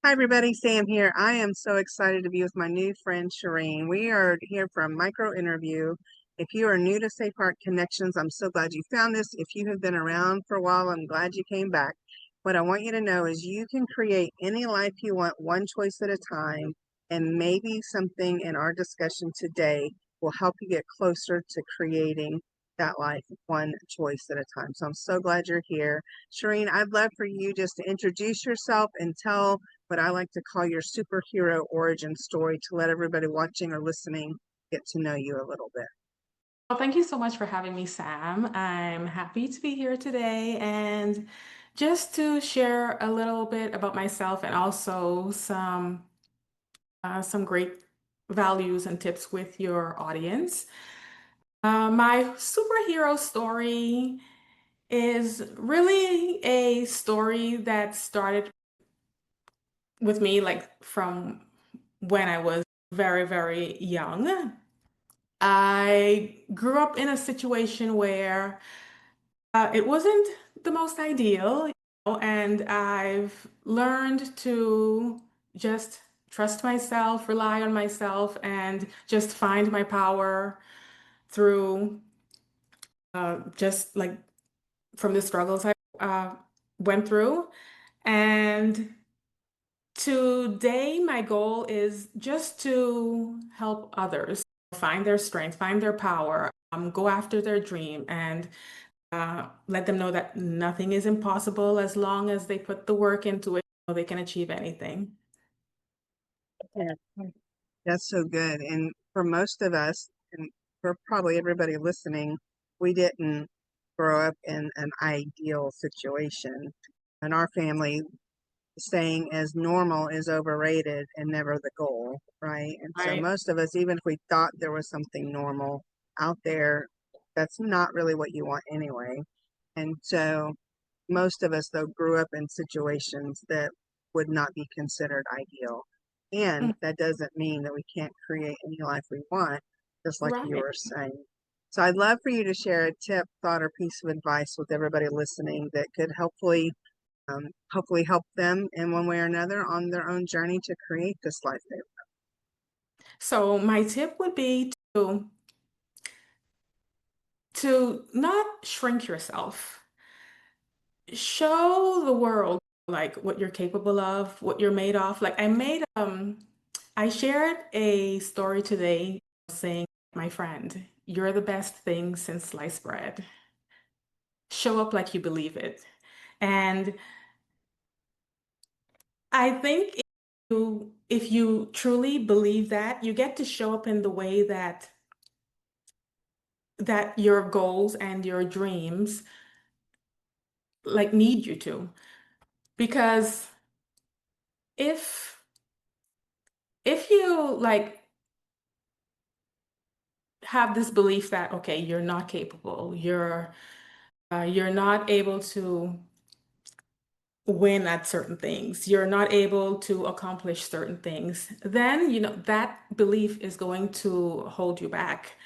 Hi, everybody. Sam here. I am so excited to be with my new friend, Shereen. We are here for a micro interview. If you are new to Safe Heart Connections, I'm so glad you found this. If you have been around for a while, I'm glad you came back. What I want you to know is you can create any life you want, one choice at a time, and maybe something in our discussion today will help you get closer to creating that life one choice at a time. So I'm so glad you're here. Shereen, I'd love for you just to introduce yourself and tell what I like to call your superhero origin story to let everybody watching or listening get to know you a little bit. Well, thank you so much for having me, Sam. I'm happy to be here today and just to share a little bit about myself and also some great values and tips with your audience. My superhero story is really a story that started with me like from when I was very, very young. I grew up in a situation where it wasn't the most ideal, and I've learned to just trust myself, rely on myself, and just find my power through just like from the struggles I went through. And today, my goal is just to help others find their strength, find their power, go after their dream, and let them know that nothing is impossible as long as they put the work into it, they can achieve anything. Yeah, that's so good. And for most of us, and for probably everybody listening, we didn't grow up in an ideal situation. In our family, saying as normal is overrated and never the goal, right? And so Right. most of us, even if we thought there was something normal out there, that's not really what you want anyway. And so most of us, though, grew up in situations that would not be considered ideal. And Mm. that doesn't mean that we can't create any life we want, just like you Right. were saying. So I'd love for you to share a tip, thought, or piece of advice with everybody listening that could hopefully help them in one way or another on their own journey to create this life they So my tip would be to not shrink yourself. Show the world like what you're capable of, what you're made of. Like I shared a story today saying, my friend, you're the best thing since sliced bread. Show up like you believe it. And I think if you truly believe that, you get to show up in the way that your goals and your dreams like need you to. Because if if you like have this belief that okay, you're not capable, you're not able to win at certain things, you're not able to accomplish certain things, then that belief is going to hold you back.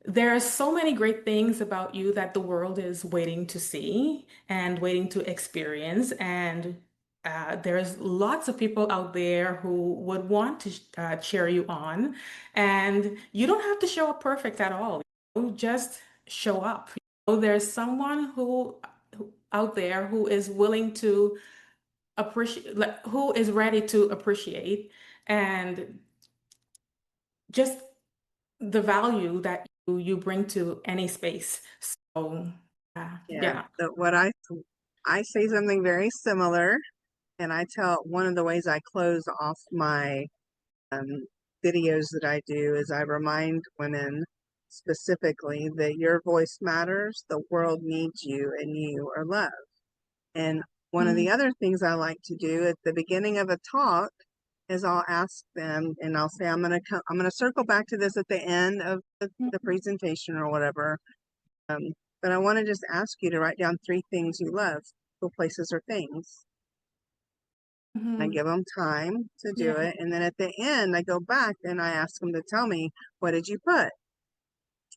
There are so many great things about you that the world is waiting to see and waiting to experience. And there's lots of people out there who would want to cheer you on. And you don't have to show up perfect at all. Just show up. There's someone out there who is willing to appreciate, like, who is ready to appreciate and just the value that you bring to any space. So, Yeah. yeah. So what I say something very similar, and I tell one of the ways I close off my um, videos that I do is I remind women specifically that your voice matters, the world needs you, and you are loved. And one of the Mhm. other things I like to do at the beginning of a talk is I'll ask them and I'll say, I'm going to circle back to this at the end of the Mhm. presentation or whatever. Um, but I want to just ask you to write down three things you love, people, places, or things. I Mhm. give them time to do Yeah. it. And then at the end, I go back and I ask them to tell me, what did you put?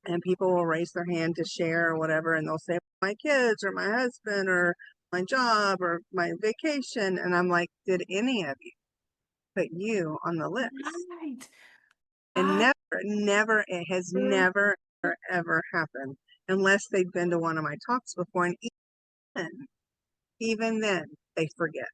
And people will raise their hand to share or whatever. And they'll say, my kids or my husband or my job or my vacation. And I'm like, did any of you? put you on the list. Right. And Ah, it has true. never, ever happened unless they've been to one of my talks before. And even then, they forget.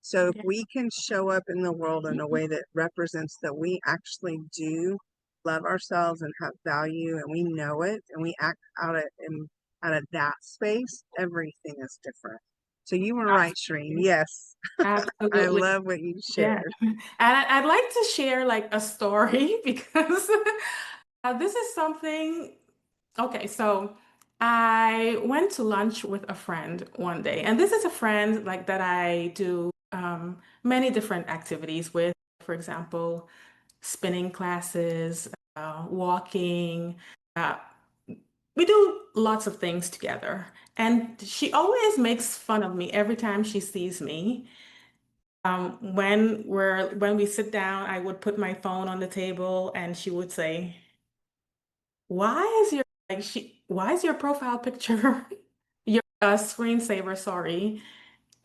So if Yeah. we can show up in the world in a way that represents that we actually do love ourselves and have value and we know it and we act out of that space, everything is different. So you were right, Shereen. Absolutely. Yes, I Absolutely. love what you Yeah. shared. And I'd like to share like a story because this is something. Okay, so I went to lunch with a friend one day, and this is a friend like that I do many different activities with. For example, spinning classes, walking. Uh, we do lots of things together, and she always makes fun of me every time she sees me. When we sit down, I would put my phone on the table, and she would say, "Why is your why is your profile picture your screensaver, sorry,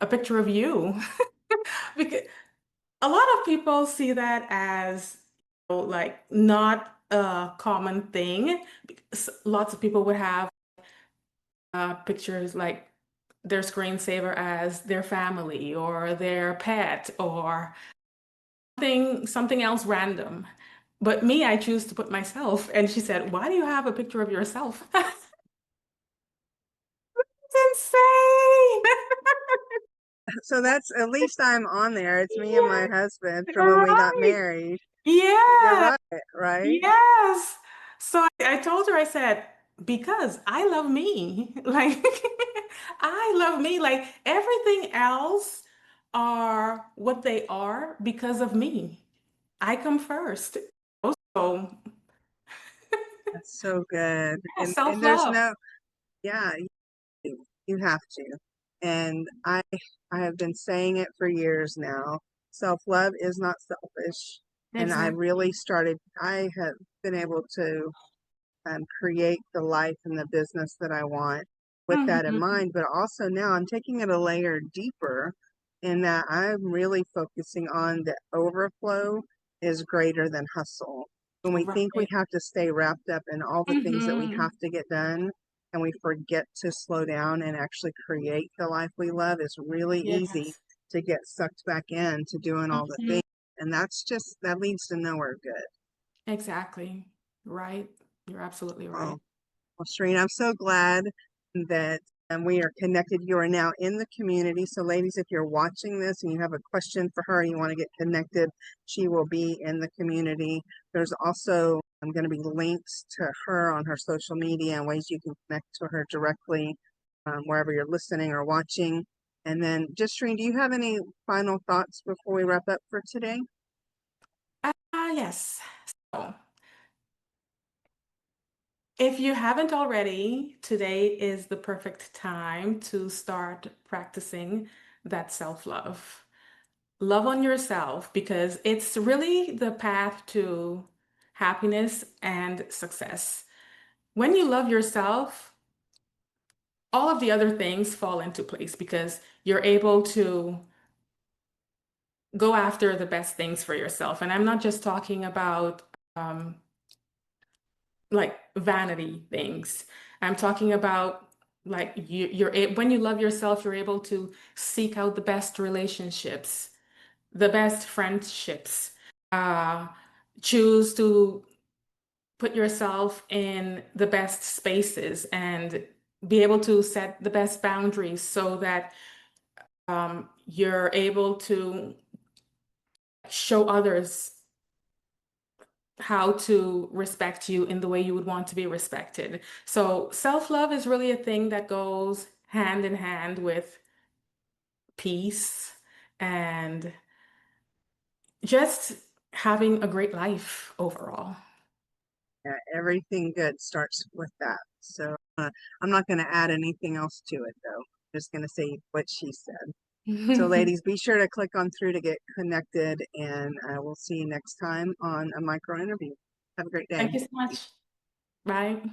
a picture of you?" Because a lot of people see that as like not a common thing. Because lots of people would have pictures like their screensaver as their family or their pet or something else random. But me, I choose to put myself. And she said, "Why do you have a picture of yourself?" It's insane. So that's at least I'm on there. It's me and my Yeah, husband from when we got right. married. You're Yeah, right, right? yes. So I told her, I said, because I love me. Like, I love me. Like, everything else are what they are because of me. I come first. Also, That's so good. yeah, And there's self-love. no, yeah, you have to. And I have been saying it for years now. Self-love is not selfish. And I Exactly. really started, I have been able to create the life and the business that I want with that in Hmm. mind. But also now I'm taking it a layer deeper in that I'm really focusing on the overflow is greater than hustle. When we think we Right. have to stay wrapped up in all the things that we have Hmm. to get done and we forget to slow down and actually create the life we love, it's really easy Yes. to get sucked back in to doing all the Hmm. things. And that leads to nowhere good. Exactly. Right. You're absolutely right. Oh, well, Shereen, I'm so glad that we are connected. You are now in the community. So, ladies, if you're watching this and you have a question for her, you want to get connected, she will be in the community. There's also going to be links to her on her social media and ways you can connect to her directly wherever you're listening or watching. And then, just Shereen, do you have any final thoughts before we wrap up for today? Yes. So, if you haven't already, today is the perfect time to start practicing that self-love. Love on yourself because it's really the path to happiness and success. When you love yourself, all of the other things fall into place because you're able to go after the best things for yourself. And I'm not just talking about um, like vanity things. I'm talking about like when you love yourself, you're able to seek out the best relationships, the best friendships, uh, choose to put yourself in the best spaces and be able to set the best boundaries so that you're able to show others how to respect you in the way you would want to be respected. So self-love is really a thing that goes hand in hand with peace and just having a great life overall. Yeah, everything good starts with that. So I'm not going to add anything else to it, though. Just going to say what she said. So, ladies, be sure to click on through to get connected, and we'll see you next time on a micro interview. Have a great day. Thank you so much. Bye.